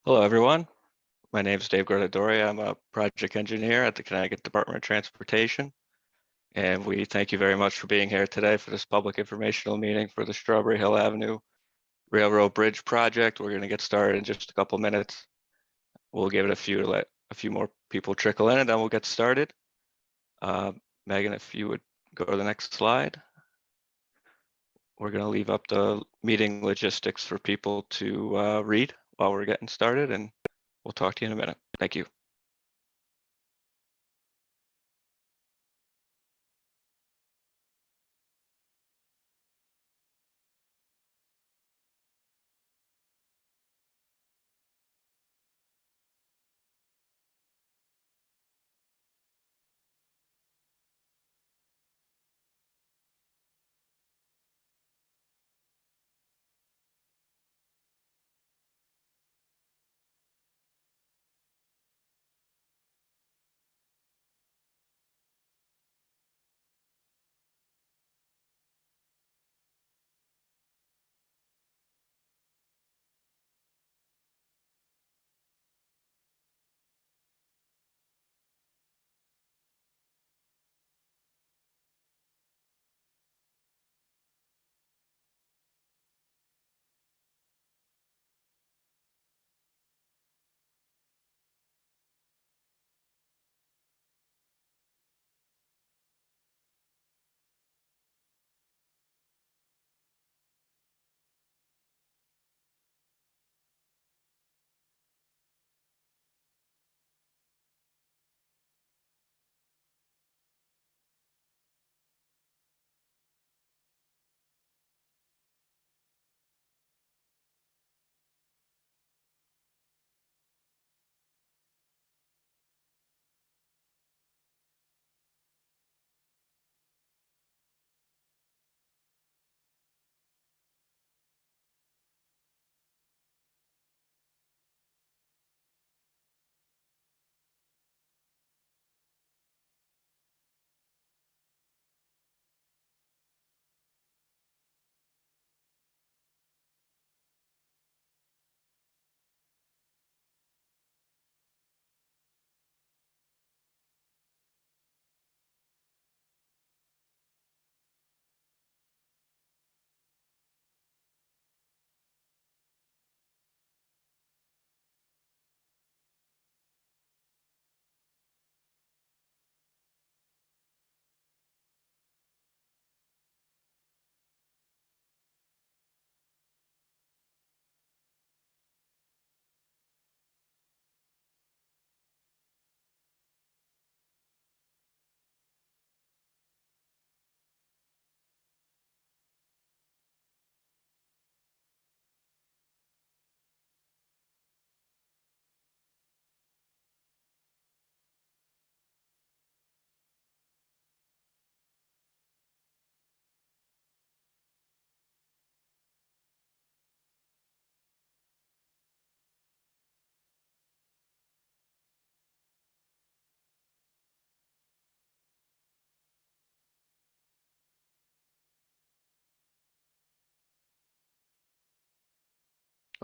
Hello, everyone. My name is Dave Guardadori. I'm a project engineer at the Connecticut Department of Transportation. And we thank you very much for being here today for this public informational meeting for the Strawberry Hill Avenue Railroad Bridge project. We're going to get started in just a couple minutes. We'll give it a few to let a few more people trickle in, and then we'll get started. Megan, if you would go to the next slide. We're going to leave up the meeting logistics for people to read while we're getting started, and we'll talk to you in a minute. Thank you.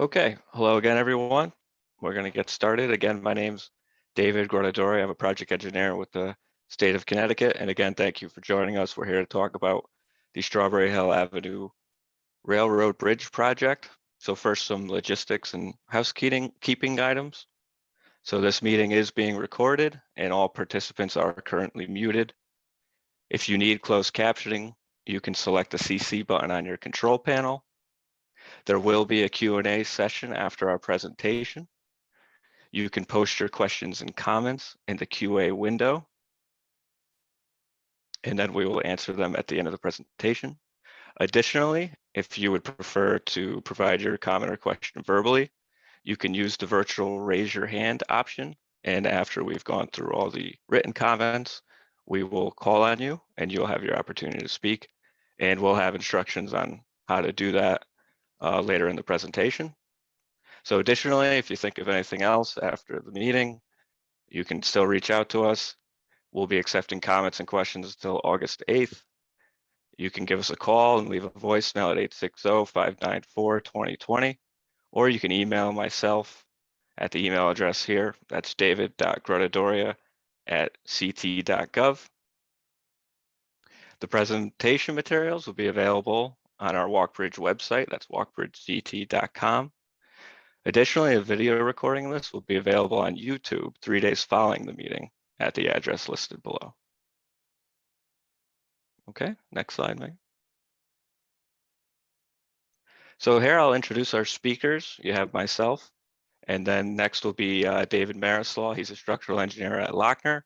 Okay, hello again, everyone. We're going to get started. Again, my name's David Guardadori. I'm a project engineer with the state of Connecticut. And again, thank you for joining us. We're here to talk about the Strawberry Hill Avenue Railroad Bridge project. So first, some logistics and housekeeping items. So this meeting is being recorded and all participants are currently muted. If you need closed captioning, you can select the CC button on your control panel. There will be a Q&A session after our presentation. You can post your questions and comments in the QA window, and then we will answer them at the end of the presentation. Additionally, if you would prefer to provide your comment or question verbally, you can use the virtual raise your hand option, and after we've gone through all the written comments, we will call on you and you'll have your opportunity to speak, and we'll have instructions on how to do that later in the presentation. So additionally, if you think of anything else after the meeting, you can still reach out to us. We'll be accepting comments and questions until August 8th. You can give us a call and leave a voicemail at 860-594-2020, or you can email myself at the email address here. That's david.grottadoria@ct.gov. The presentation materials will be available on our Walkbridge website. That's walkbridgect.com. Additionally, a video recording of this will be available on YouTube 3 days following the meeting at the address listed below. Okay, next slide, Meg. So here I'll introduce our speakers. You have myself, and then next will be David Marislaw. He's a structural engineer at Lochner,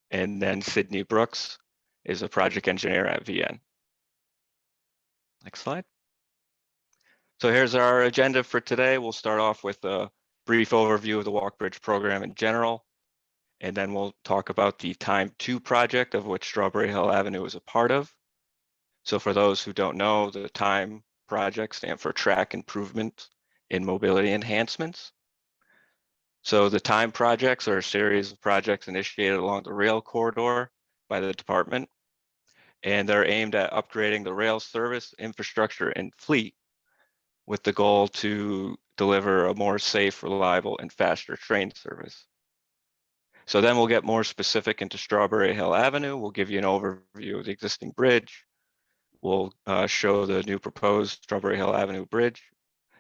and then Sydney Brooks is a project engineer at VN. Next slide. So here's our agenda for today. We'll start off with a brief overview of the Walkbridge program in general, and then we'll talk about the Time 2 project, of which Strawberry Hill Avenue is a part of. So for those who don't know, the Time project stands for Track Improvement in Mobility Enhancements. So the Time projects are a series of projects initiated along the rail corridor by the department, and they're aimed at upgrading the rail service, infrastructure, and fleet with the goal to deliver a more safe, reliable, and faster train service. So then we'll get more specific into Strawberry Hill Avenue. We'll give you an overview of the existing bridge. We'll show the new proposed Strawberry Hill Avenue bridge.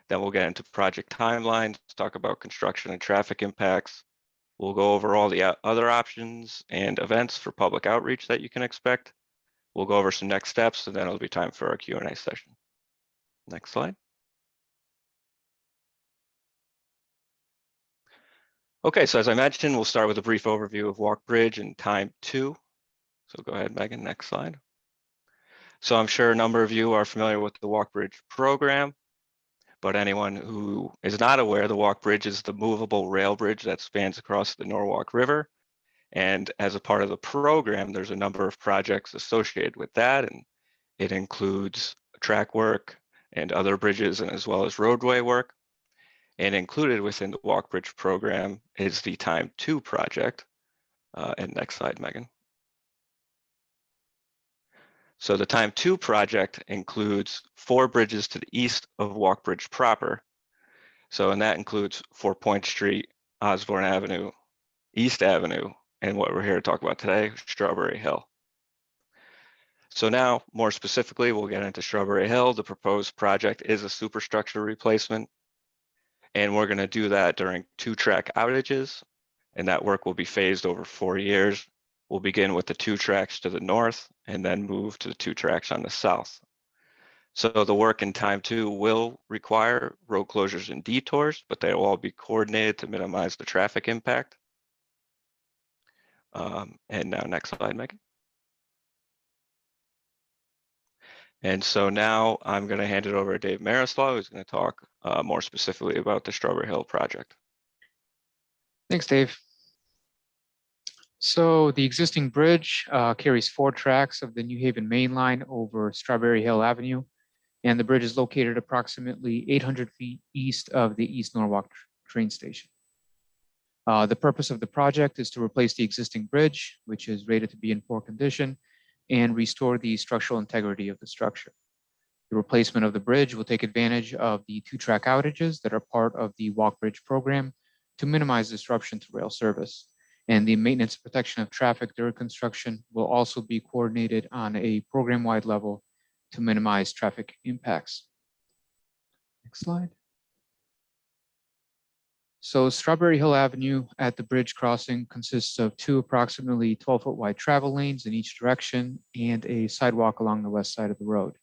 Then we'll get into project timelines, talk about construction and traffic impacts. We'll go over all the other options and events for public outreach that you can expect. We'll go over some next steps, and then it'll be time for our Q&A session. Next slide. Okay, so as I mentioned, we'll start with a brief overview of Walkbridge and Time 2. So go ahead, Megan, next slide. So I'm sure a number of you are familiar with the Walkbridge program, but anyone who is not aware, the Walkbridge is the movable rail bridge that spans across the Norwalk River. And as a part of the program, there's a number of projects associated with that, and it includes track work and other bridges, and as well as roadway work. And included within the Walkbridge program is the Time 2 project. And next slide, Megan. So the Time 2 project includes 4 bridges to the east of Walkbridge proper. So, and that includes 4 Point Street, Osborne Avenue, East Avenue, and what we're here to talk about today, Strawberry Hill. So now, more specifically, we'll get into Strawberry Hill. The proposed project is a superstructure replacement, and we're going to do that during 2 track outages, and that work will be phased over 4 years. We'll begin with the 2 tracks to the north and then move to the 2 tracks on the south. So the work in Time 2 will require road closures and detours, but they will all be coordinated to minimize the traffic impact. And now next slide, Megan. And so now I'm going to hand it over to Dave Marislaw, who's going to talk more specifically about the Strawberry Hill project. Thanks, Dave. So the existing bridge carries 4 tracks of the New Haven Main Line over Strawberry Hill Avenue, and the bridge is located approximately 800 feet east of the East Norwalk train station. The purpose of the project is to replace the existing bridge, which is rated to be in poor condition, and restore the structural integrity of the structure. The replacement of the bridge will take advantage of the 2-track outages that are part of the Walkbridge program to minimize disruption to rail service. And the maintenance and protection of traffic during construction will also be coordinated on a program-wide level to minimize traffic impacts. Next slide. So Strawberry Hill Avenue at the bridge crossing consists of 2 approximately 12-foot wide travel lanes in each direction and a sidewalk along the west side of the road.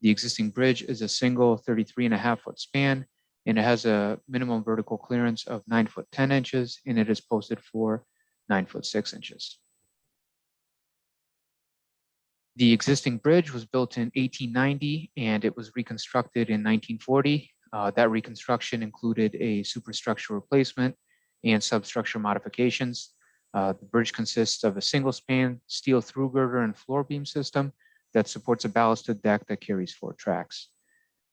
The existing bridge is a single 33.5-foot span, and it has a minimum vertical clearance of 9 foot 10 inches, and it is posted for 9 foot 6 inches. The existing bridge was built in 1890, and it was reconstructed in 1940. That reconstruction included a superstructure replacement and substructure modifications. The bridge consists of a single span steel through girder and floor beam system that supports a ballasted deck that carries 4 tracks.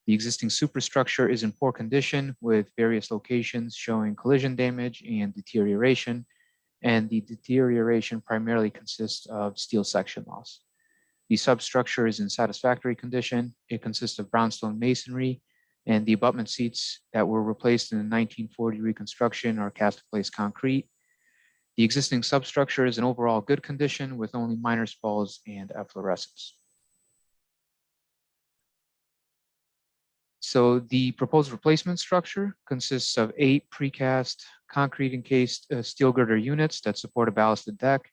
The existing superstructure is in poor condition with various locations showing collision damage and deterioration, and the deterioration primarily consists of steel section loss. The substructure is in satisfactory condition. It consists of brownstone masonry And the abutment seats that were replaced in the 1940 reconstruction are cast-in-place concrete. The existing substructure is in overall good condition with only minor spalls and efflorescence. So the proposed replacement structure consists of 8 precast concrete encased steel girder units that support a ballasted deck.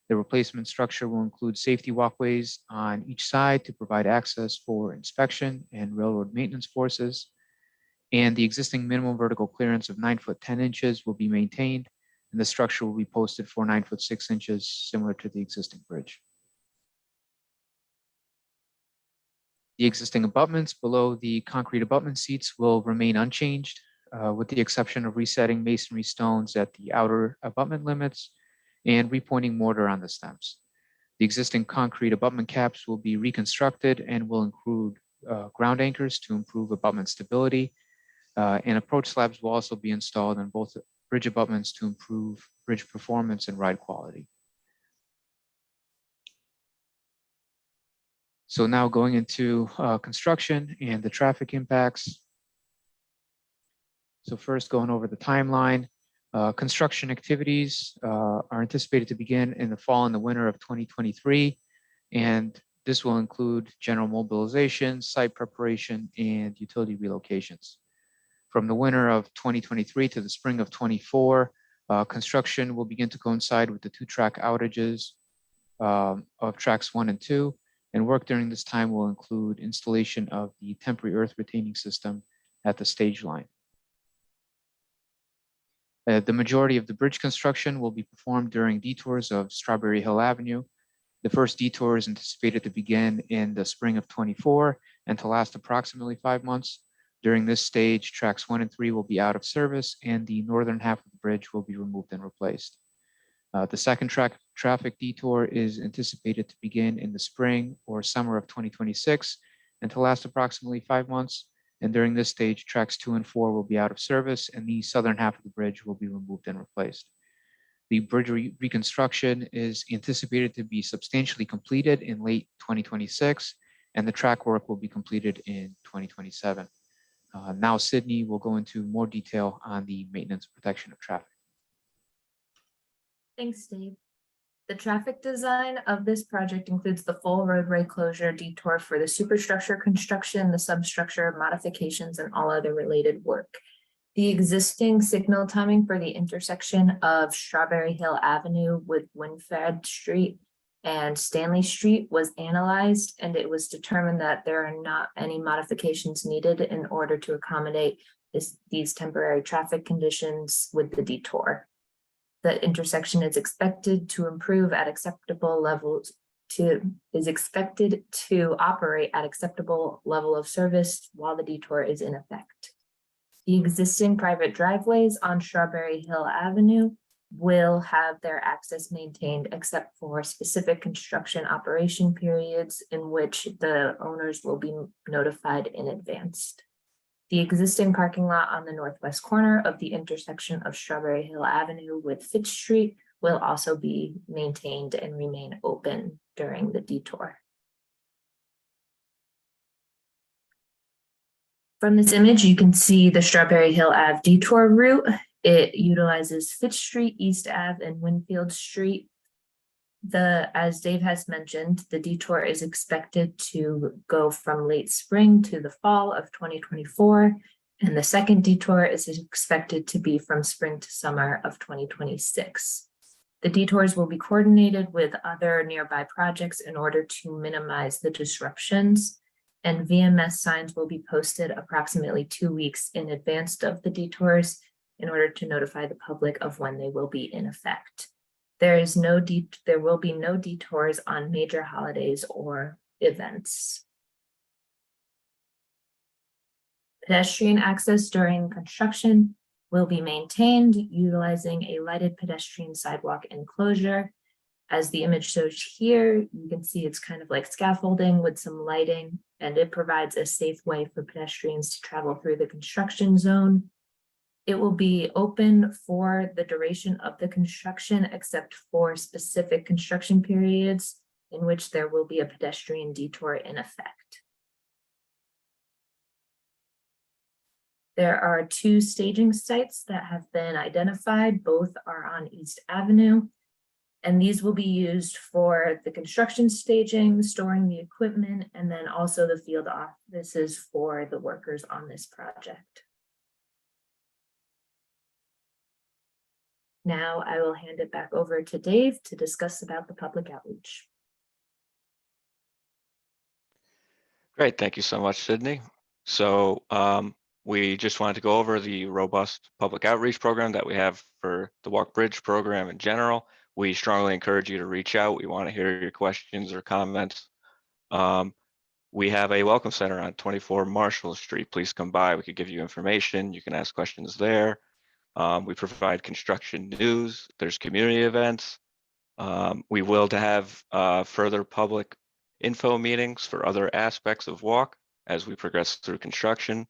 The replacement structure will include safety walkways on each side to provide access for inspection and railroad maintenance forces. And the existing minimum vertical clearance of 9 foot 10 inches will be maintained, and the structure will be posted for 9 foot 6 inches, similar to the existing bridge. The existing abutments below the concrete abutment seats will remain unchanged, with the exception of resetting masonry stones at the outer abutment limits and repointing mortar on the stems. The existing concrete abutment caps will be reconstructed and will include ground anchors to improve abutment stability, and approach slabs will also be installed on both bridge abutments to improve bridge performance and ride quality. So now going into construction and the traffic impacts. So first going over the timeline, construction activities are anticipated to begin in the fall and the winter of 2023. And this will include general mobilization, site preparation, and utility relocations. From the winter of 2023 to the spring of 24, construction will begin to coincide with the 2-track outages of tracks 1 and 2. And work during this time will include installation of the temporary earth retaining system at the stage line. The majority of the bridge construction will be performed during detours of Strawberry Hill Avenue. The first detour is anticipated to begin in the spring of 24 and to last approximately 5 months. During this stage, tracks 1 and 3 will be out of service and the northern half of the bridge will be removed and replaced. The second traffic detour is anticipated to begin in the spring or summer of 2026 and to last approximately 5 months. And during this stage, tracks 2 and 4 will be out of service and the southern half of the bridge will be removed and replaced. The bridge reconstruction is anticipated to be substantially completed in late 2026, and the track work will be completed in 2027. Now Sydney will go into more detail on the maintenance and protection of traffic. Thanks, Dave. The traffic design of this project includes the full roadway closure detour for the superstructure construction, the substructure modifications, and all other related work. The existing signal timing for the intersection of Strawberry Hill Avenue with Winfred Street and Stanley Street was analyzed, and it was determined that there are not any modifications needed in order to accommodate these temporary traffic conditions with the detour. The intersection is expected to improve at acceptable levels is expected to operate at acceptable level of service while the detour is in effect. The existing private driveways on Strawberry Hill Avenue will have their access maintained except for specific construction operation periods in which the owners will be notified in advance. The existing parking lot on the northwest corner of the intersection of Strawberry Hill Avenue with Fitch Street will also be maintained and remain open during the detour. From this image, you can see the Strawberry Hill Ave detour route. It utilizes Fitch Street, East Ave, and Winfield Street. As Dave has mentioned, the detour is expected to go from late spring to the fall of 2024, and the second detour is expected to be from spring to summer of 2026. The detours will be coordinated with other nearby projects in order to minimize the disruptions, and VMS signs will be posted approximately 2 weeks in advance of the detours in order to notify the public of when they will be in effect. There will be no detours on major holidays or events. Pedestrian access during construction will be maintained utilizing a lighted pedestrian sidewalk enclosure. As the image shows here, you can see it's kind of like scaffolding with some lighting, and it provides a safe way for pedestrians to travel through the construction zone. It will be open for the duration of the construction, except for specific construction periods in which there will be a pedestrian detour in effect. There are 2 staging sites that have been identified. Both are on East Avenue. And these will be used for the construction staging, storing the equipment, and then also the field offices for the workers on this project. Now I will hand it back over to Dave to discuss about the public outreach. Great, thank you so much, Sydney. So we just wanted to go over the robust public outreach program that we have for the Walk Bridge program in general. We strongly encourage you to reach out. We want to hear your questions or comments. We have a welcome center on 24 Marshall Street. Please come by. We could give you information. You can ask questions there. We provide construction news. There's community events. We will have further public info meetings for other aspects of Walk as we progress through construction.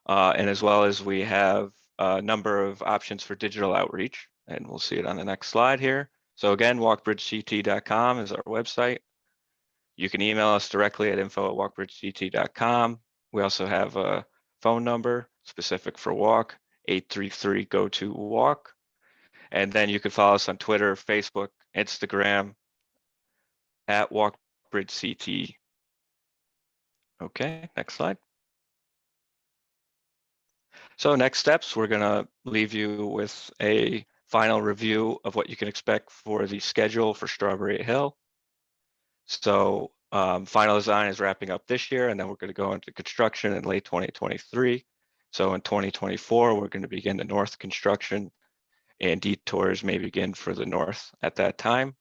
And as well as we have a number of options for digital outreach, and we'll see it on the next slide here. So again, walkbridgect.com is our website. You can email us directly at info@walkbridgect.com. We also have a phone number specific for Walk, 833-GO-TO-WALK. And then you can follow us on Twitter, Facebook, Instagram, at WalkBridgeCT. Okay, next slide. So next steps, we're gonna leave you with a final review of what you can expect for the schedule for Strawberry Hill. So final design is wrapping up this year, and then we're gonna go into construction in late 2023. So in 2024, we're gonna begin the north construction, and detours may begin for the north at that time.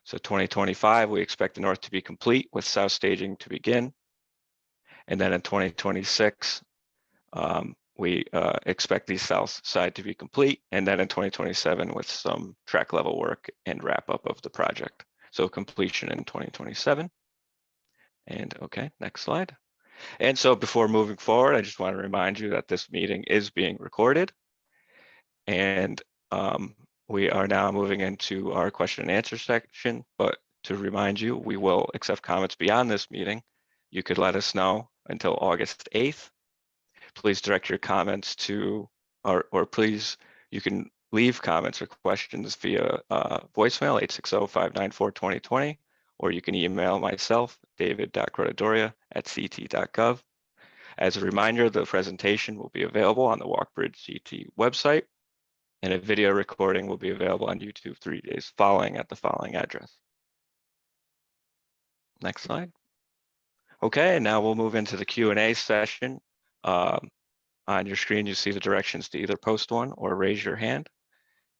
So 2025, we expect the north to be complete with south staging to begin. And then in 2026, we expect the south side to be complete. And then in 2027 with some track level work and wrap up of the project. So completion in 2027. And okay, next slide. And so before moving forward, I just want to remind you that this meeting is being recorded. And we are now moving into our question and answer section, but to remind you, we will accept comments beyond this meeting. You could let us know until August 8th. Please direct your comments to, or please, you can leave comments or questions via voicemail 860-594-2020, or you can email myself, david.grotadoria@ct.gov. As a reminder, the presentation will be available on the WalkBridge CT website, and a video recording will be available on YouTube 3 days following at the following address. Next slide. Okay, and now we'll move into the Q&A session. On your screen, you see the directions to either post one or raise your hand.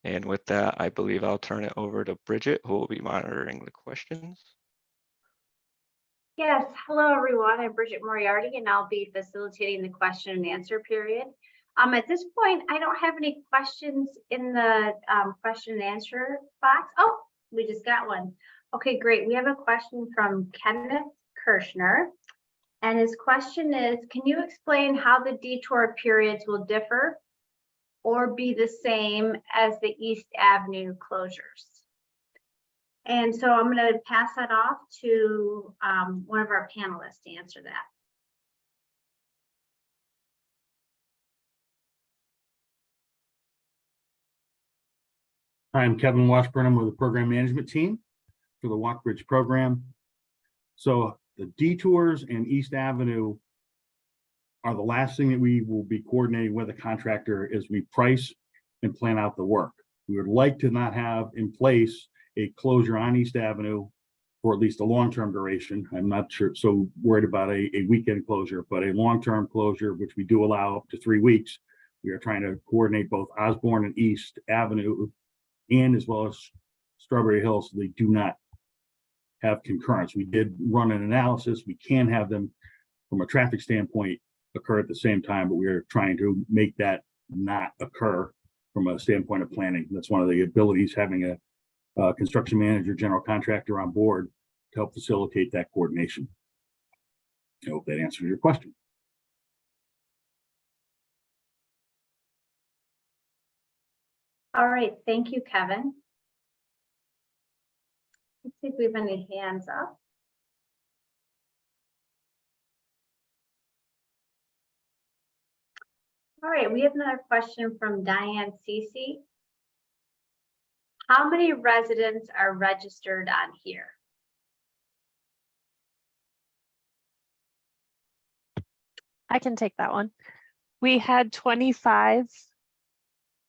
And with that, I believe I'll turn it over to Bridget, who will be monitoring the questions. Yes, hello everyone. I'm Bridget Moriarty, and I'll be facilitating the question and answer period. At this point, I don't have any questions in the question and answer box. Oh, we just got one. Okay, great. We have a question from Kenneth Kirschner. And his question is, can you explain how the detour periods will differ or be the same as the East Avenue closures? And so I'm going to pass that off to one of our panelists to answer that. I'm Kevin Washburn with the program management team for the Walk Bridge program. So the detours and East Avenue are the last thing that we will be coordinating with a contractor as we price and plan out the work. We would like to not have in place a closure on East Avenue for at least a long-term duration. I'm not sure so worried about a weekend closure, but a long-term closure, which we do allow up to 3 weeks. We are trying to coordinate both Osborne and East Avenue and as well as Strawberry Hill, so they do not have concurrence. We did run an analysis. We can have them from a traffic standpoint occur at the same time, but we are trying to make that not occur from a standpoint of planning. That's one of the abilities having a construction manager, general contractor on board to help facilitate that coordination. I hope that answers your question. All right, thank you, Kevin. Let's see if we have any hands up. All right, we have another question from Diane Cece. How many residents are registered on here? I can take that one. We had 25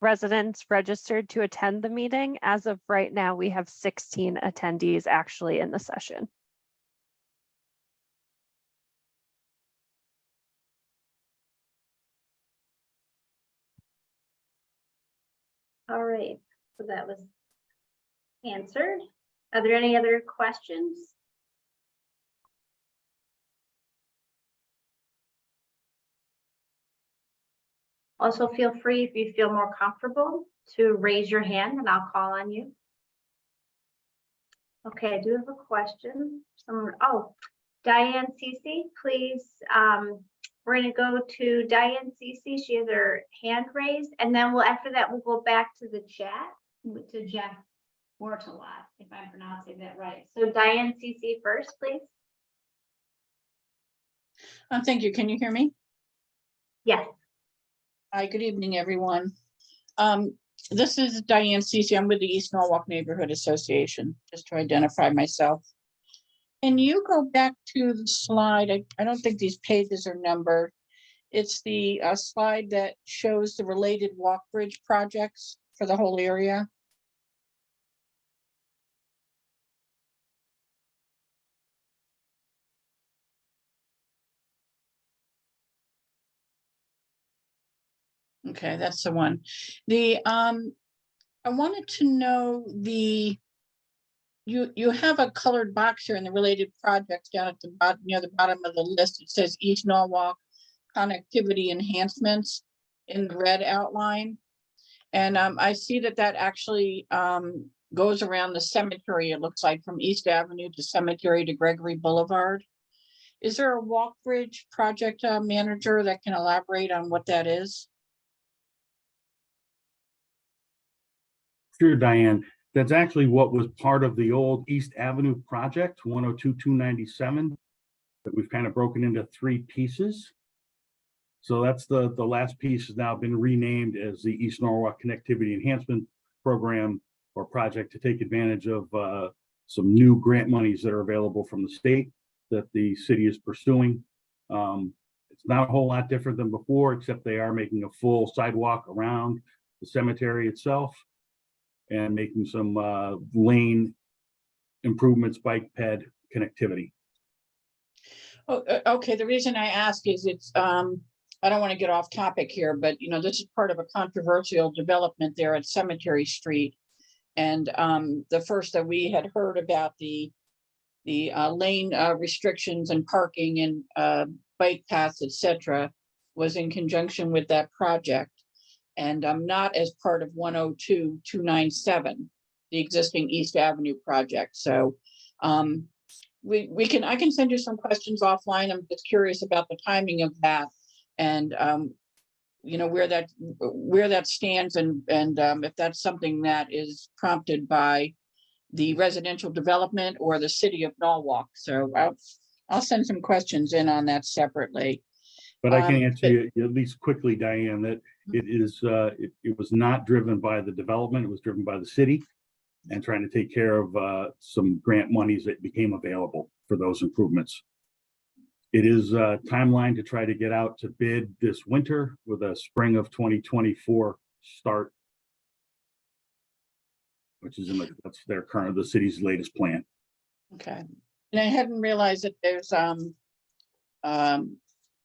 residents registered to attend the meeting. As of right now, we have 16 attendees actually in the session. All right, so that was answered. Are there any other questions? Also, feel free, if you feel more comfortable, to raise your hand and I'll call on you. Okay, I do have a question. Diane Cece, please. We're gonna go to Diane Cece. She has her hand raised, and then after that, we'll go back to the chat, to Jeff Mortalot, if I'm pronouncing that right. So Diane Cece first, please. Thank you. Can you hear me? Yes. Hi, good evening, everyone. This is Diane Cece. I'm with the East Norwalk Neighborhood Association, just to identify myself. Can you go back to the slide? I don't think these pages are numbered. It's the slide that shows the related walk bridge projects for the whole area. Okay, that's the one. I wanted to know you have a colored box here in the related projects down at the bottom, near the bottom of the list. It says East Norwalk connectivity enhancements in the red outline. And I see that actually goes around the cemetery, it looks like, from East Avenue to Cemetery to Gregory Boulevard. Is there a walk bridge project manager that can elaborate on what that is? Sure, Diane. That's actually what was part of the old East Avenue project, 102-297, that we've kind of broken into 3 pieces. So that's the last piece has now been renamed as the East Norwalk Connectivity Enhancement Program or project to take advantage of some new grant monies that are available from the state that the city is pursuing. It's not a whole lot different than before, except they are making a full sidewalk around the cemetery itself and making some lane improvements, bike ped connectivity. Oh, okay. The reason I ask is it's I don't want to get off topic here, but this is part of a controversial development there at Cemetery Street. And the first that we had heard about the lane restrictions and parking and bike paths, etc., was in conjunction with that project. And not as part of 102-297, the existing East Avenue project. So I can send you some questions offline. I'm just curious about the timing of that and where that stands and if that's something that is prompted by the residential development or the city of Norwalk. So I'll send some questions in on that separately. But I can answer you at least quickly, Diane, that it was not driven by the development. It was driven by the city and trying to take care of some grant monies that became available for those improvements. It is a timeline to try to get out to bid this winter with a spring of 2024 start, which is that's the city's latest plan. Okay. And I hadn't realized that there's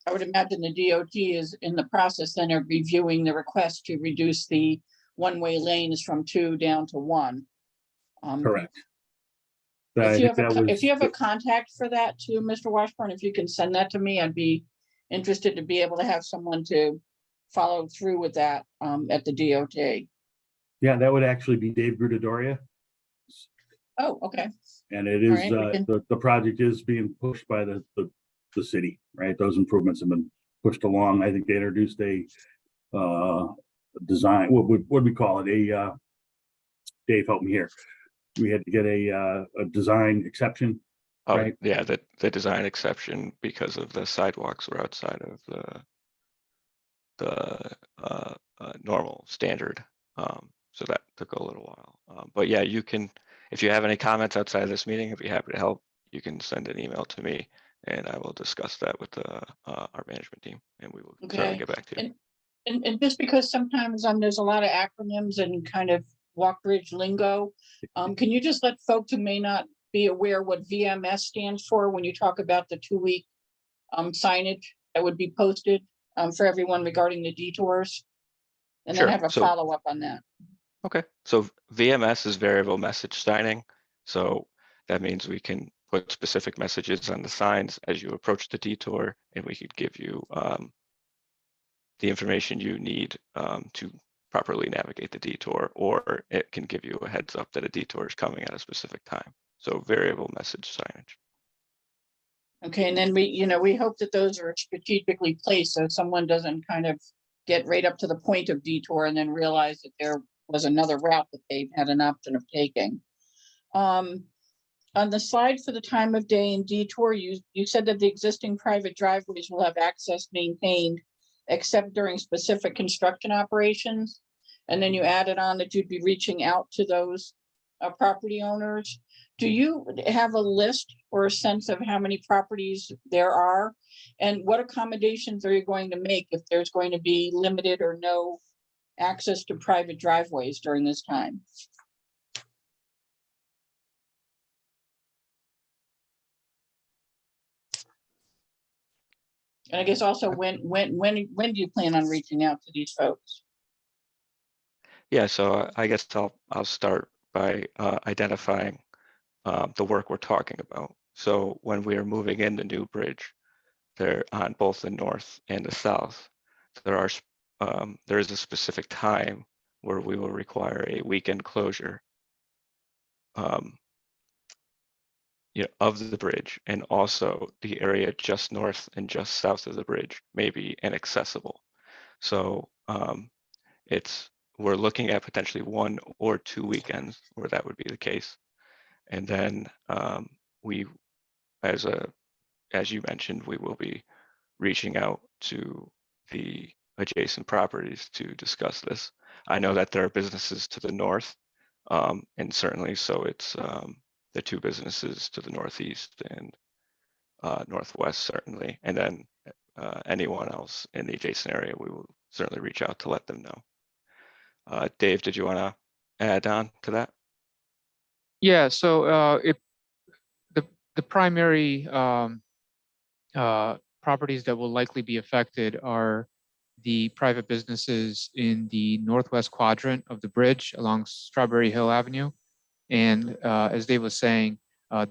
I would imagine the DOT is in the process then of reviewing the request to reduce the one-way lanes from 2 down to 1. Correct. If you have a contact for that too, Mr. Washburn, if you can send that to me, I'd be interested to be able to have someone to follow through with that at the DOT. Yeah, that would actually be Dave Grudadoria. Oh, okay. And it is Right, the project is being pushed by the city, right? Those improvements have been pushed along. I think they introduced a design. What would we call it? Dave, help me here. We had to get a design exception. Oh, right? yeah, the design exception because of the sidewalks were outside of the normal standard. So that took a little while. But yeah, you can, if you have any comments outside of this meeting, I'd be happy to help. You can send an email to me and I will discuss that with our management team and we will certainly Okay. get back to you. And just because sometimes there's a lot of acronyms and kind of Walkbridge lingo, can you just let folks who may not be aware what VMS stands for when you talk about the 2-week signage that would be posted for everyone regarding the detours? And then Sure. have a So- follow-up on that. Okay, so VMS is variable message signing. So that means we can put specific messages on the signs as you approach the detour, and we could give you the information you need to properly navigate the detour, or it can give you a heads up that a detour is coming at a specific time. So variable message signage. Okay, and then we hope that those are strategically placed so someone doesn't kind of get right up to the point of detour and then realize that there was another route that they had an option of taking. On the slide for the time of day and detour, you said that the existing private driveways will have access maintained except during specific construction operations. And then you added on that you'd be reaching out to those property owners. Do you have a list or a sense of how many properties there are? And what accommodations are you going to make if there's going to be limited or no access to private driveways during this time? And I guess also when do you plan on reaching out to these folks? Yeah, so I guess I'll start by identifying the work we're talking about. So when we are moving in the new bridge, there on both the north and the south, there is a specific time where we will require a weekend closure of the bridge, and also the area just north and just south of the bridge may be inaccessible. So we're looking at potentially 1 or 2 weekends where that would be the case. And then we, as you mentioned, we will be reaching out to the adjacent properties to discuss this. I know that there are businesses to the north, and certainly so it's the 2 businesses to the northeast and northwest, certainly. And then anyone else in the adjacent area, we will certainly reach out to let them know. Dave, did you want to add on to that? Yeah, so the primary properties that will likely be affected are the private businesses in the northwest quadrant of the bridge along Strawberry Hill Avenue. And as Dave was saying,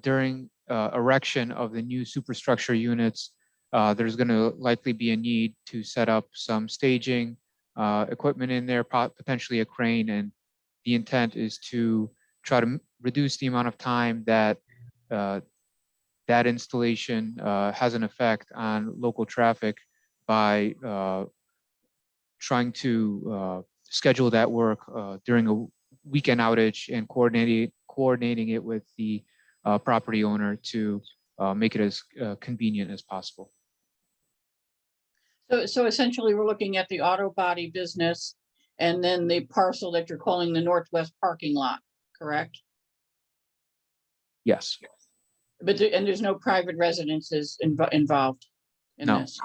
during erection of the new superstructure units, there's going to likely be a need to set up some staging equipment in there, potentially a crane. And the intent is to try to reduce the amount of time that that installation has an effect on local traffic by trying to schedule that work during a weekend outage and coordinating it with the property owner to make it as convenient as possible. So essentially, we're looking at the auto body business and then the parcel that you're calling the northwest parking lot, correct? Yes. But and there's no private residences involved in No. this.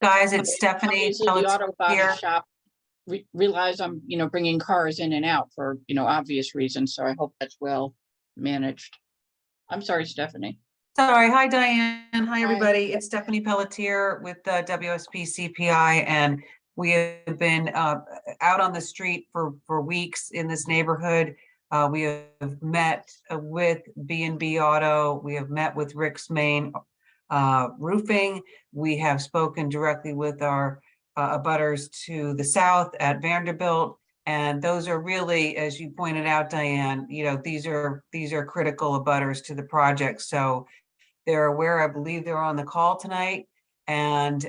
Guys, it's Stephanie. Obviously, the auto body here. shop realize I'm, bringing cars in and out for, obvious reasons. So I hope that's well managed. I'm sorry, Stephanie. Sorry. Hi, Diane. Hi, everybody. It's Stephanie Pelletier with WSP CPI, and we have been out on the street for weeks in this neighborhood. We have met with B&B Auto. We have met with Rick's Main Roofing. We have spoken directly with our abutters to the south at Vanderbilt. And those are really, as you pointed out, Diane, these are critical abutters to the project. So they're aware, I believe they're on the call tonight, and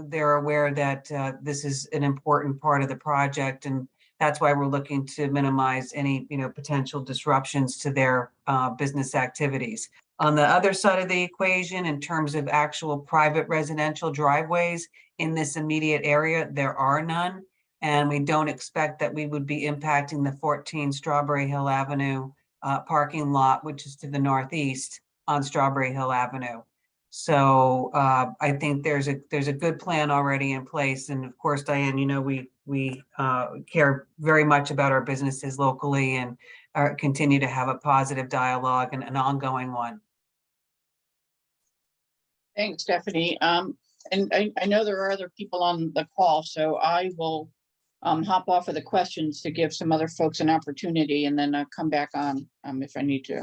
they're aware that this is an important part of the project. And that's why we're looking to minimize any, potential disruptions to their business activities. On the other side of the equation, in terms of actual private residential driveways in this immediate area, there are none. And we don't expect that we would be impacting the 14 Strawberry Hill Avenue parking lot, which is to the northeast on Strawberry Hill Avenue. So I think there's a good plan already in place. And of course, Diane, you know, we care very much about our businesses locally and continue to have a positive dialogue and an ongoing one. Thanks, Stephanie. And I know there are other people on the call, so I will hop off of the questions to give some other folks an opportunity, and then I'll come back on if I need to.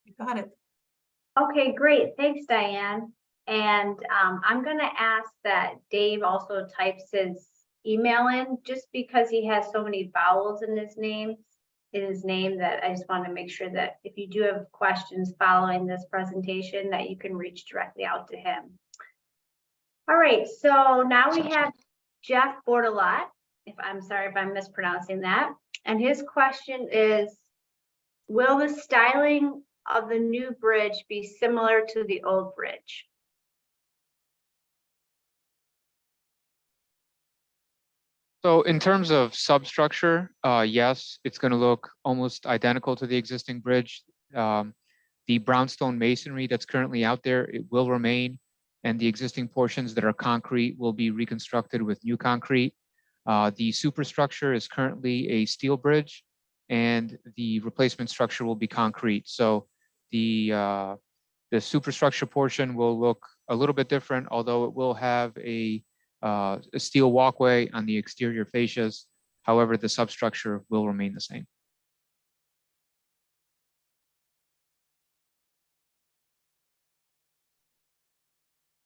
You got it. Okay, great. Thanks, Diane. And I'm gonna ask that Dave also types his email in, just because he has so many vowels in his name, that I just want to make sure that if you do have questions following this presentation, that you can reach directly out to him. All right, so now we have Jeff Bordelot, I'm sorry if I'm mispronouncing that. And his question is, will the styling of the new bridge be similar to the old bridge? So in terms of substructure, yes, it's going to look almost identical to the existing bridge. The brownstone masonry that's currently out there, it will remain, and the existing portions that are concrete will be reconstructed with new concrete. The superstructure is currently a steel bridge, and the replacement structure will be concrete. So the superstructure portion will look a little bit different, although it will have a steel walkway on the exterior fascias. However, the substructure will remain the same.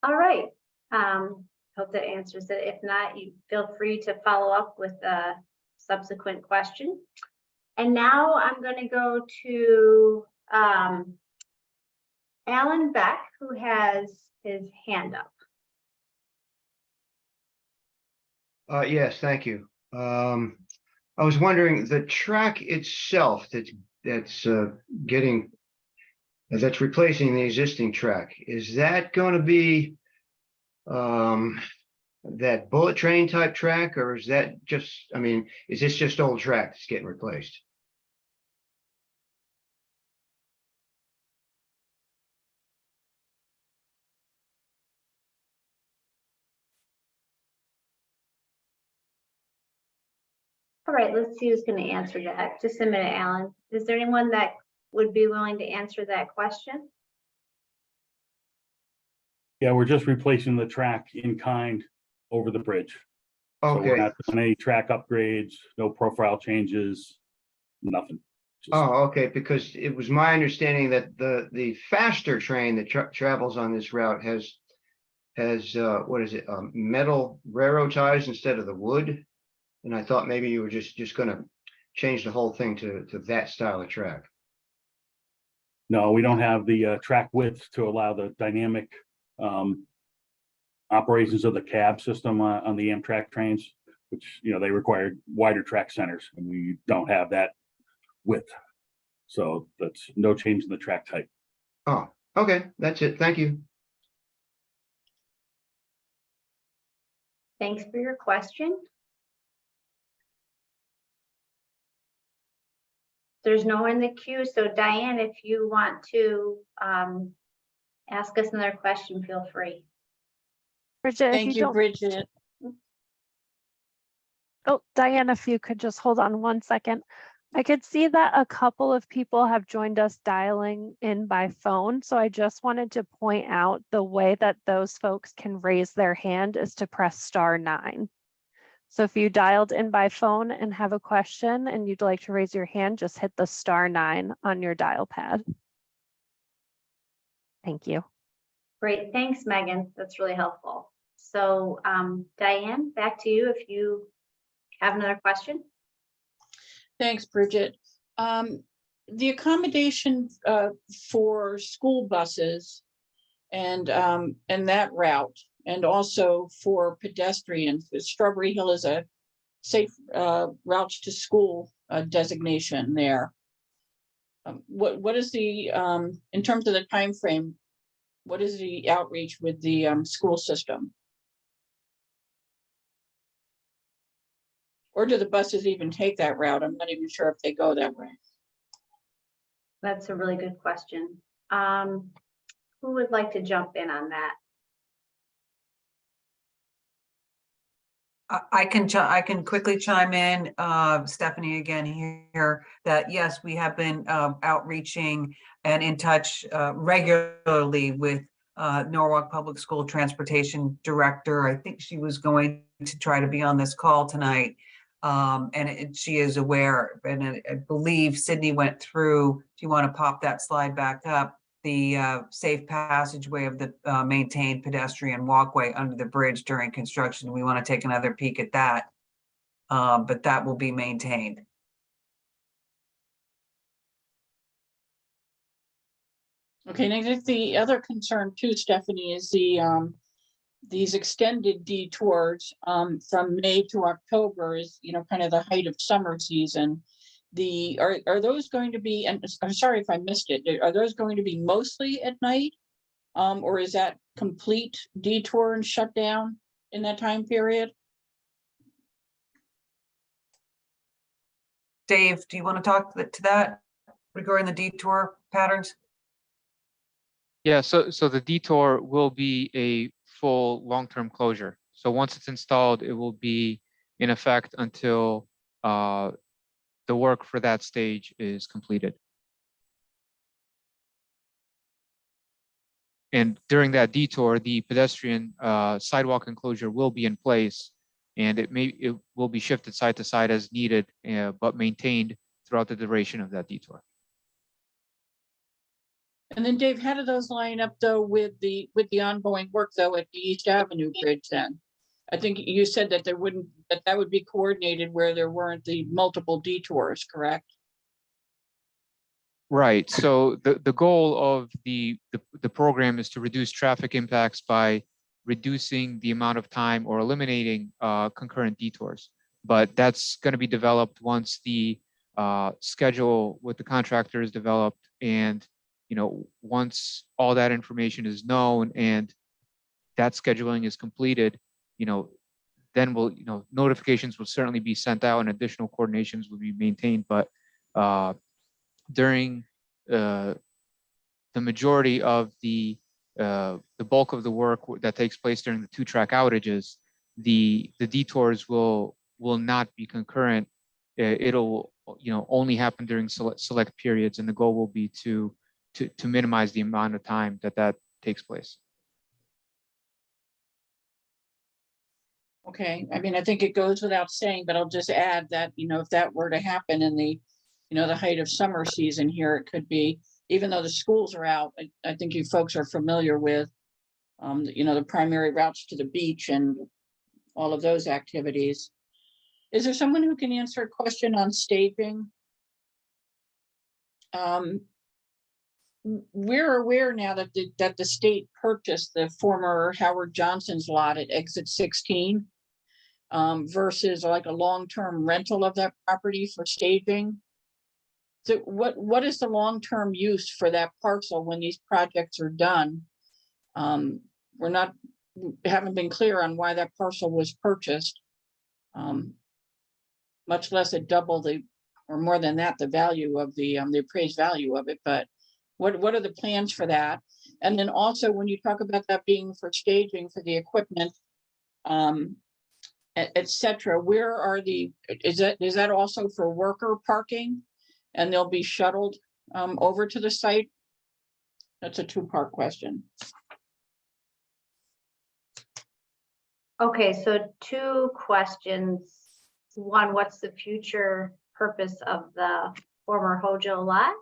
All right. Hope that answers it. If not, you feel free to follow up with a subsequent question. And now I'm going to go to Alan Beck, who has his hand up. Yes, thank you. I was wondering, the track itself that's replacing the existing track, is that going to be that bullet train type track, or is that just, I mean, is this just old track that's getting replaced? All right, let's see who's going to answer that. Just a minute, Alan. Is there anyone that would be willing to answer that question? Yeah, we're just replacing the track in kind over the bridge. So we're Okay. not doing any track upgrades, no profile changes, nothing. Just- Oh, okay, because it was my understanding that the faster train that travels on this route has what is it, metal railroad ties instead of the wood. And I thought maybe you were just gonna change the whole thing to that style of track. No, we don't have the track width to allow the dynamic operations of the cab system on the Amtrak trains, which, you know, they require wider track centers, and we don't have that width. So that's no change in the track type. Oh, okay, that's it. Thank you. Thanks for your question. There's no one in the queue, so Diane, if you want to ask us another question, feel free. Bridget, if Thank you, don't, Bridget. oh, Diane, if you could just hold on one second. I could see that a couple of people have joined us dialing in by phone. So I just wanted to point out the way that those folks can raise their hand is to press *9. So if you dialed in by phone and have a question and you'd like to raise your hand, just hit the *9 on your dial pad. Thank you. Great, thanks, Megan. That's really helpful. So Diane, back to you if you have another question. Thanks, Bridget. The accommodation for school buses and that route, and also for pedestrians, Strawberry Hill is a safe routes to school designation there. What is the, in terms of the time frame? What is the outreach with the school system? Or do the buses even take that route? I'm not even sure if they go that way. That's a really good question. Who would like to jump in on that? I can quickly chime in, Stephanie again here, that yes, we have been outreaching and in touch regularly with Norwalk Public School Transportation Director. I think she was going to try to be on this call tonight. She is aware, and I believe Sydney went through, if you want to pop that slide back up, the safe passageway of the maintained pedestrian walkway under the bridge during construction. We want to take another peek at that, but that will be maintained. Okay, and I think the other concern too, Stephanie, is these extended detours from May to October is, kind of the height of summer season. Are those going to be, and I'm sorry if I missed it, are those going to be mostly at night? Or is that complete detour and shutdown in that time period? Dave, do you want to talk to that regarding the detour patterns? Yeah, so the detour will be a full long-term closure. So once it's installed, it will be in effect until the work for that stage is completed. And during that detour, the pedestrian sidewalk enclosure will be in place, and it will be shifted side to side as needed, but maintained throughout the duration of that detour. And then Dave, how do those line up though with the ongoing work though at the East Avenue Bridge then? I think you said that that would be coordinated where there weren't the multiple detours, correct? Right. So the goal of the program is to reduce traffic impacts by reducing the amount of time or eliminating concurrent detours. But that's going to be developed once the schedule with the contractor is developed, and once all that information is known and that scheduling is completed, then notifications will certainly be sent out and additional coordinations will be maintained. But during the majority of the bulk of the work that takes place during the 2-track outages, the detours will not be concurrent. It'll only happen during select periods, and the goal will be to minimize the amount of time that takes place. Okay, I mean, I think it goes without saying, but I'll just add that, if that were to happen in the, the height of summer season here, it could be, even though the schools are out, I think you folks are familiar with, the primary routes to the beach and all of those activities. Is there someone who can answer a question on staging? We're aware now that the state purchased the former Howard Johnson's lot at exit 16 versus like a long-term rental of that property for staging. So what is the long-term use for that parcel when these projects are done? We haven't been clear on why that parcel was purchased, much less it double or more than that, the value of the appraised value of it. But what are the plans for that? And then also when you talk about that being for staging for the equipment, et cetera, where are is that also for worker parking? And they'll be shuttled over to the site? That's a 2-part question. Okay, so 2 questions. One, what's the future purpose of the former Hojo lot?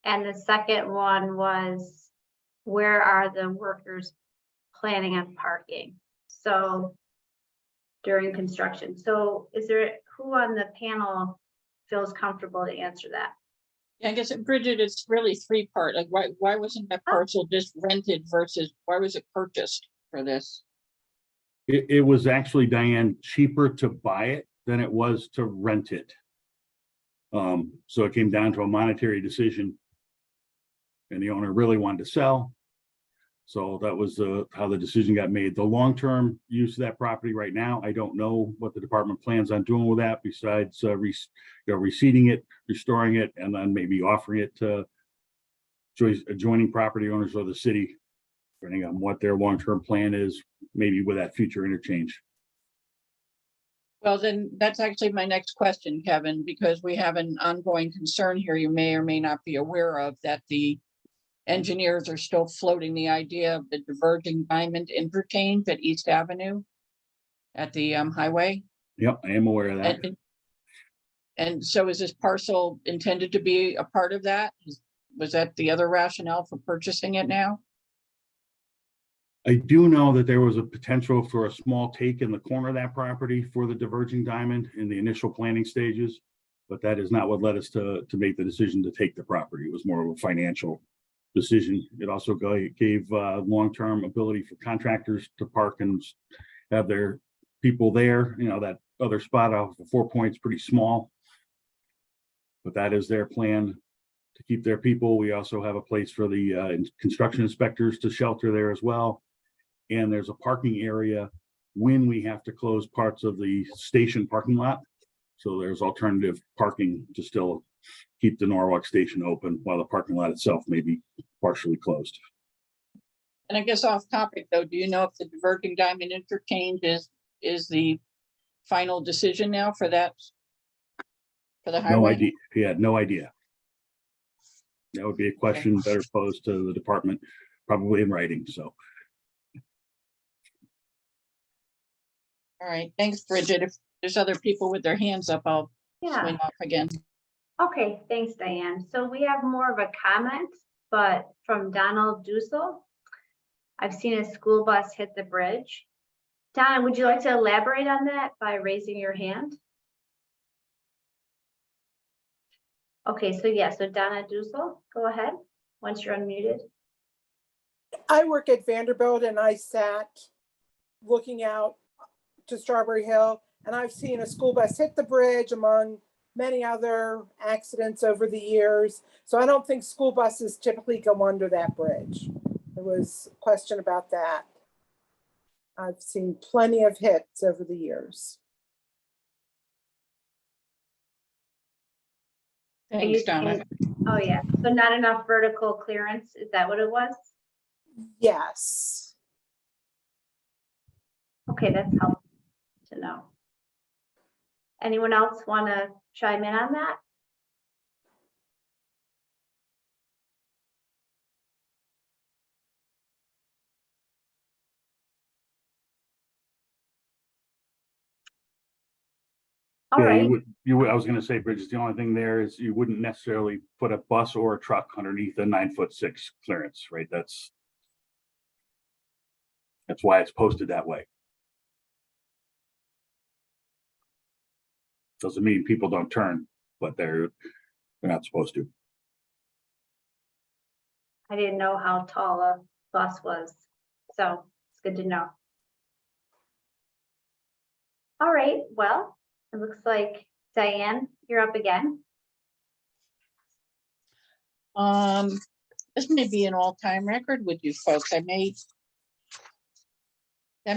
And the second one was, where are the workers planning on parking? So during construction. So who on the panel feels comfortable to answer that? Yeah, I guess, Bridget, it's really 3-part. Like, why wasn't that parcel just rented versus why was it purchased for this? It was actually, Diane, cheaper to buy it than it was to rent it. So it came down to a monetary decision. And the owner really wanted to sell. So that was how the decision got made. The long-term use of that property right now, I don't know what the department plans on doing with that besides reseeding it, restoring it, and then maybe offering it to adjoining property owners or the city, depending on what their long-term plan is, maybe with that future interchange. Well, then that's actually my next question, Kevin, because we have an ongoing concern here you may or may not be aware of, that the engineers are still floating the idea of the diverging diamond interchange at East Avenue at the highway. Yep, I am aware of that. And so is this parcel intended to be a part of that? Was that the other rationale for purchasing it now? I do know that there was a potential for a small take in the corner of that property for the diverging diamond in the initial planning stages, but that is not what led us to make the decision to take the property. It was more of a financial decision. It also gave long-term ability for contractors to park and have their people there. You know, that other spot off of 4 Points pretty small, but that is their plan to keep their people. We also have a place for the construction inspectors to shelter there as well. And there's a parking area when we have to close parts of the station parking lot. So there's alternative parking to still keep the Norwalk station open while the parking lot itself may be partially closed. And I guess off topic though, do you know if the diverging diamond interchange is the final decision now for that? For the highway? No idea. Yeah, no idea. That would be a question better posed to the department, probably in writing. So. All right, thanks, Bridget. If there's other people with their hands up, I'll swing off again. Okay, thanks, Diane. So we have more of a comment, but from Donald Dussel. I've seen a school bus hit the bridge. Donna, would you like to elaborate on that by raising your hand? Okay, so yeah, so Donna Dussel, go ahead, once you're unmuted. I work at Vanderbilt and I sat looking out to Strawberry Hill, and I've seen a school bus hit the bridge among many other accidents over the years. So I don't think school buses typically go under that bridge. There was a question about that. I've seen plenty of hits over the years. Thanks, Donna. Oh yeah, so not enough vertical clearance, is that what it was? Yes. Okay, that's helpful to know. Anyone else want to chime in on that? All Yeah, right. I was going to say, Bridget, the only thing there is you wouldn't necessarily put a bus or a truck underneath a 9'6" clearance, right? That's why it's posted that way. Doesn't mean people don't turn, but they're not supposed to. I didn't know how tall a bus was, so it's good to know. All right, well, it looks like Diane, you're up again. This may be an all-time record with you folks. That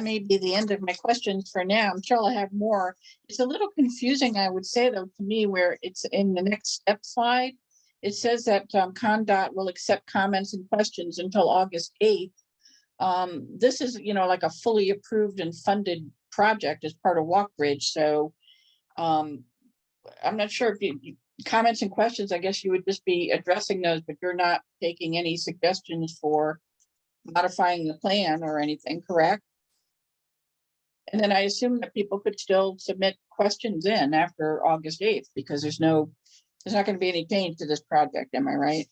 may be the end of my questions for now. I'm sure I'll have more. It's a little confusing, I would say, though, to me, where it's in the next step slide. It says that ConnDOT will accept comments and questions until August 8th. This is, like a fully approved and funded project as part of Walkbridge. So I'm not sure if you comments and questions, I guess you would just be addressing those, but you're not taking any suggestions for modifying the plan or anything, correct? And then I assume that people could still submit questions in after August 8th because there's not going to be any change to this project. Am I right?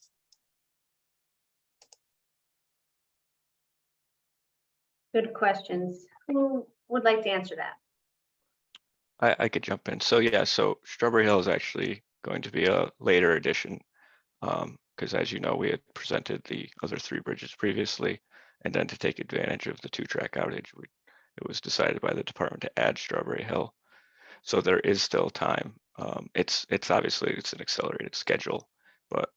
Good questions. Who would like to answer that? I could jump in. So yeah, so Strawberry Hill is actually going to be a later addition because as you know, we had presented the other 3 bridges previously, and then to take advantage of the 2-track outage, it was decided by the department to add Strawberry Hill. So there is still time. It's obviously it's an accelerated schedule, but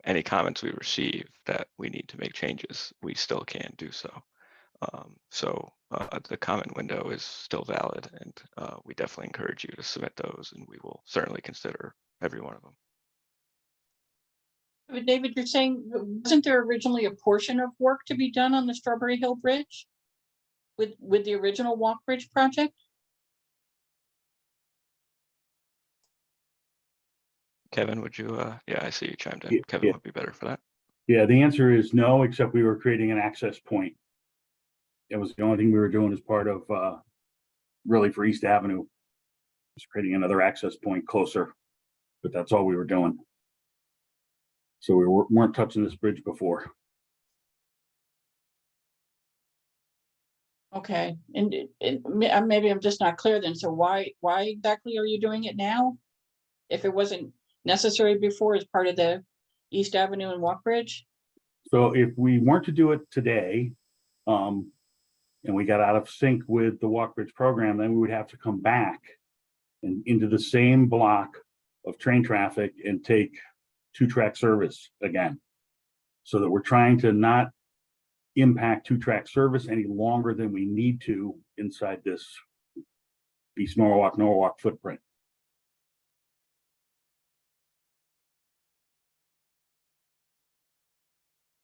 any comments we receive that we need to make changes, we still can do so. The comment window is still valid, and we definitely encourage you to submit those, and we will certainly consider every one of them. But David, you're saying, wasn't there originally a portion of work to be done on the Strawberry Hill Bridge with the original Walk Bridge project? Kevin, would you, yeah, I see you chimed in. Yeah, Kevin yeah. would be better for that. Yeah, the answer is no, except we were creating an access point. It was the only thing we were doing as part of, really for East Avenue. Just creating another access point closer, but that's all we were doing. So we weren't touching this bridge before. Okay, and maybe I'm just not clear then. So why exactly are you doing it now? If it wasn't necessary before as part of the East Avenue and Walk Bridge? So if we weren't to do it today, and we got out of sync with the Walk Bridge program, then we would have to come back and into the same block of train traffic and take 2-track service again. So that we're trying to not impact 2-track service any longer than we need to inside this East Norwalk footprint.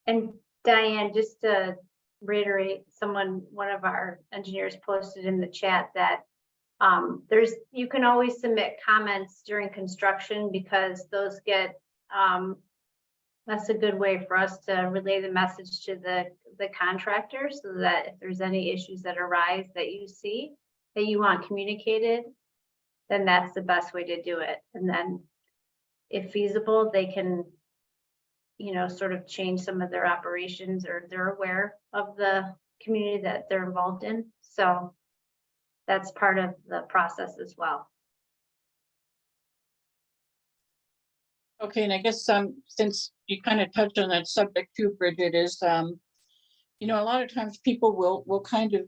And Diane, just to reiterate, one of our engineers posted in the chat that you can always submit comments during construction because those get, that's a good way for us to relay the message to the contractor so that if there's any issues that arise that you see that you want communicated, then that's the best way to do it. And then if feasible, they can, sort of change some of their operations, or they're aware of the community that they're involved in. So that's part of the process as well. Okay, and I guess since you kind of touched on that subject too, Bridget, is a lot of times people will kind of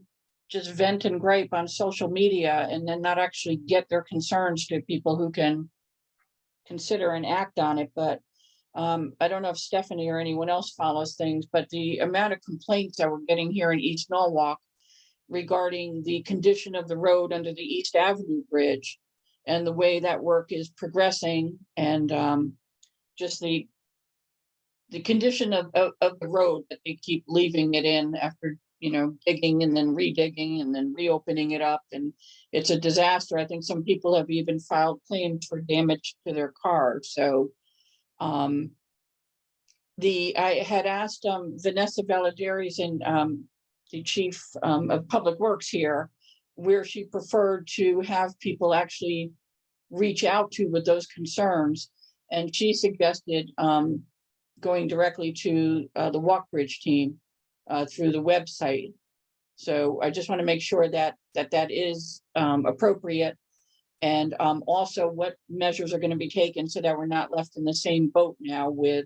just vent and gripe on social media and then not actually get their concerns to people who can consider and act on it. But I don't know if Stephanie or anyone else follows things, but the amount of complaints that we're getting here in East Norwalk regarding the condition of the road under the East Avenue Bridge and the way that work is progressing, and just the condition of the road that they keep leaving it in after, digging and then redigging and then reopening it up. And it's a disaster. I think some people have even filed claims for damage to their cars. So I had asked Vanessa Valadares and the chief of public works here, where she preferred to have people actually reach out to with those concerns. And she suggested going directly to the Walk Bridge team through the website. So I just want to make sure that is appropriate, and also what measures are going to be taken so that we're not left in the same boat now with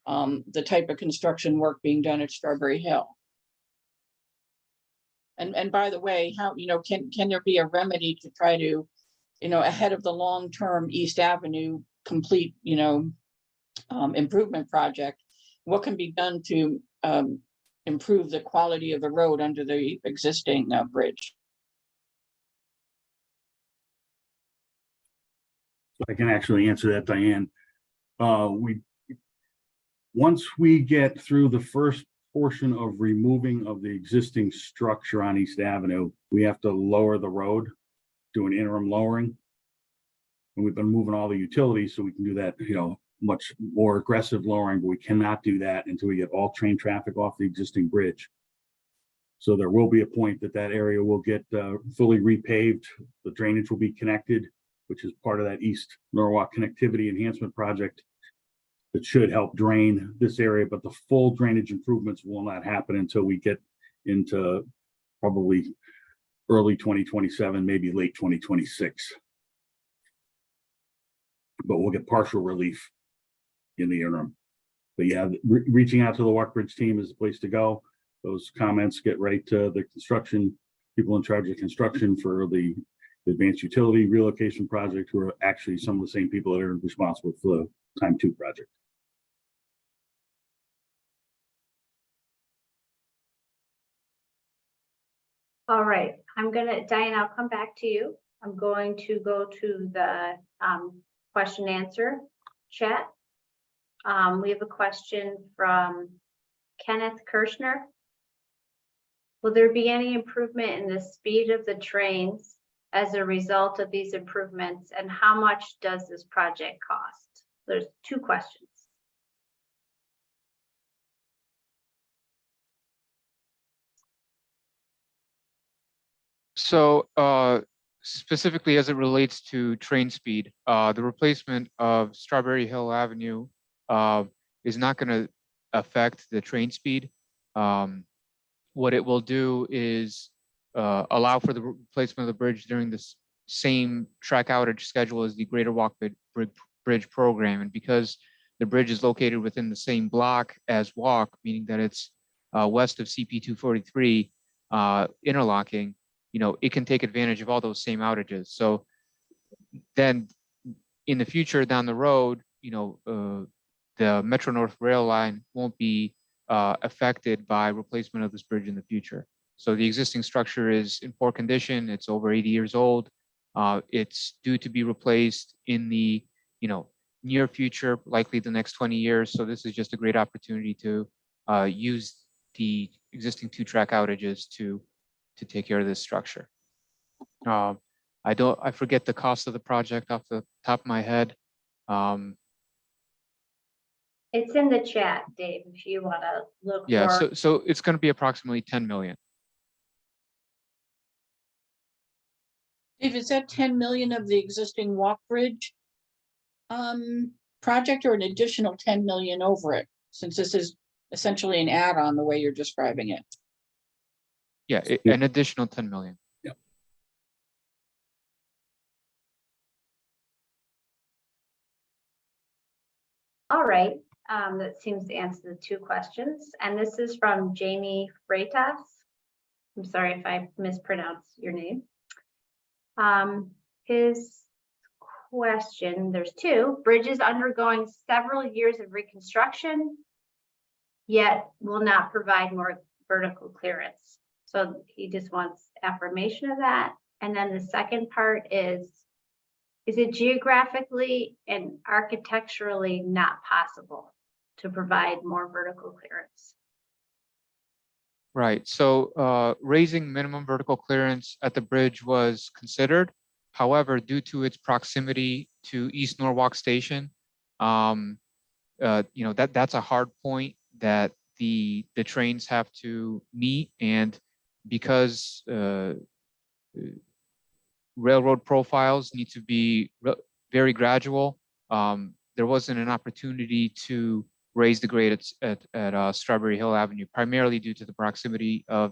the type of construction work being done at Strawberry Hill. And by the way, how, can there be a remedy to try to, ahead of the long-term East Avenue complete, improvement project, what can be done to improve the quality of the road under the existing bridge? I can actually answer that, Diane. Once we get through the first portion of removing of the existing structure on East Avenue, we have to lower the road, do an interim lowering. And we've been moving all the utilities so we can do that, much more aggressive lowering, but we cannot do that until we get all train traffic off the existing bridge. So there will be a point that area will get fully repaved. The drainage will be connected, which is part of that East Norwalk connectivity enhancement project that should help drain this area, but the full drainage improvements will not happen until we get into probably early 2027, maybe late 2026. But we'll get partial relief in the interim. But yeah, reaching out to the Walk Bridge team is the place to go. Those comments get right to the construction people in charge of construction for the Advanced Utility Relocation Project, who are actually some of the same people that are responsible for the Time 2 project. All right, Diane, I'll come back to you. I'm going to go to the question answer chat. We have a question from Kenneth Kirschner. Will there be any improvement in the speed of the trains as a result of these improvements, and how much does this project cost? There's two questions. So specifically as it relates to train speed, the replacement of Strawberry Hill Avenue is not going to affect the train speed. What it will do is allow for the replacement of the bridge during this same track outage schedule as the Greater Walk Bridge program. And because the bridge is located within the same block as Walk, meaning that it's west of CP 243 interlocking, it can take advantage of all those same outages. So then in the future down the road, the Metro North rail line won't be affected by replacement of this bridge in the future. So the existing structure is in poor condition. It's over 80 years old. It's due to be replaced in the near future, likely the next 20 years. So this is just a great opportunity to use the existing 2-track outages to take care of this structure. I forget the cost of the project off the top of my head. It's in the chat, Dave, if you want to look Yeah, for. so it's going to be approximately 10 million. Dave, is that 10 million of the existing Walk Bridge project, or an additional 10 million over it, since this is essentially an add-on the way you're describing it? Yeah, an additional 10 million. All right, that seems to answer the two questions. And this is from Jamie Freitas. I'm sorry if I mispronounce your name. His question, there's two: bridges undergoing several years of reconstruction, yet will not provide more vertical clearance. So he just wants affirmation of that. And then the second part is it geographically and architecturally not possible to provide more vertical clearance? Right. So raising minimum vertical clearance at the bridge was considered. However, due to its proximity to East Norwalk Station, that's a hard point that the trains have to meet, and because railroad profiles need to be very gradual, there wasn't an opportunity to raise the grade at Strawberry Hill Avenue, primarily due to the proximity of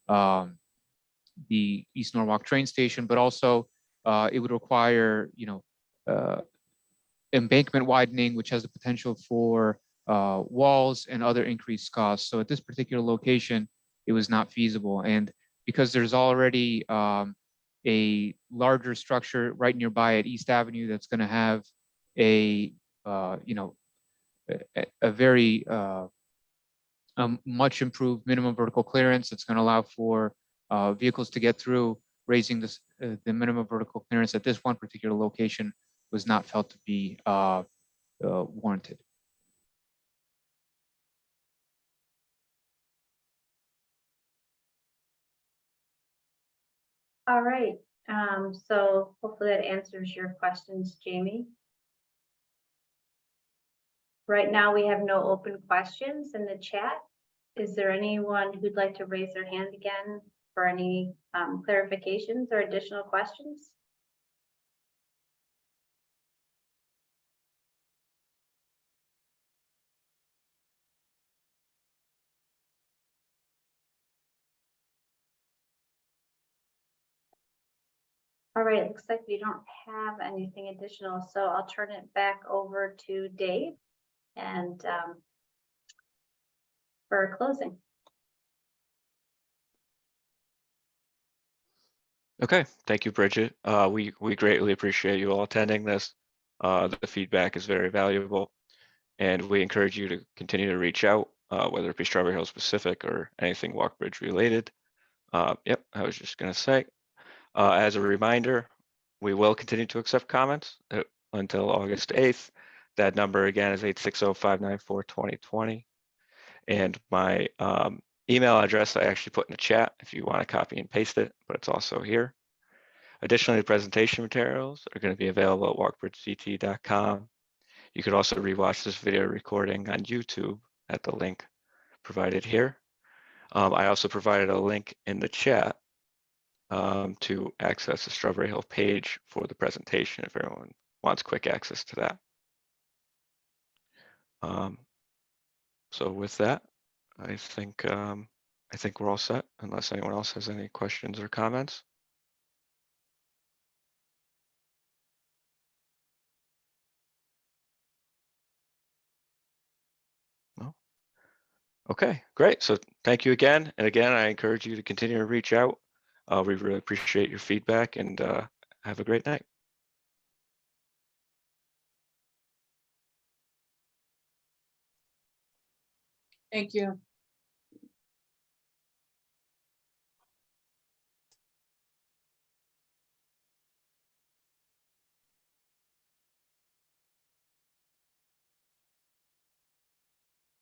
the East Norwalk train station, but also it would require, embankment widening, which has the potential for walls and other increased costs. So at this particular location, it was not feasible. And because there's already a larger structure right nearby at East Avenue that's going to have a very much improved minimum vertical clearance. It's going to allow for vehicles to get through. Raising this, the minimum vertical clearance at this one particular location was not felt to be warranted. All right, so hopefully that answers your questions, Jamie. Right now, we have no open questions in the chat. Is there anyone who'd like to raise their hand again for any clarifications or additional questions? All right, looks like we don't have anything additional, so I'll turn it back over to Dave and for closing. Okay, thank you, Bridget. We greatly appreciate you all attending this. The feedback is very valuable, and we encourage you to continue to reach out, whether it be Strawberry Hill specific or anything Walkbridge related. Yep, I was just gonna say, as a reminder, we will continue to accept comments until August 8th. That number again is 860-594-2020. And my email address I actually put in the chat if you want to copy and paste it, but it's also here. Additionally, the presentation materials are going to be available at walkbridgect.com. You could also rewatch this video recording on YouTube at the link provided here. I also provided a link in the chat to access the Strawberry Hill page for the presentation if everyone wants quick access to that. So with that, I think we're all set unless anyone else has any questions or comments. No? Okay, great. So thank you again. And again, I encourage you to continue to reach out. We really appreciate your feedback and have a great night. Thank you.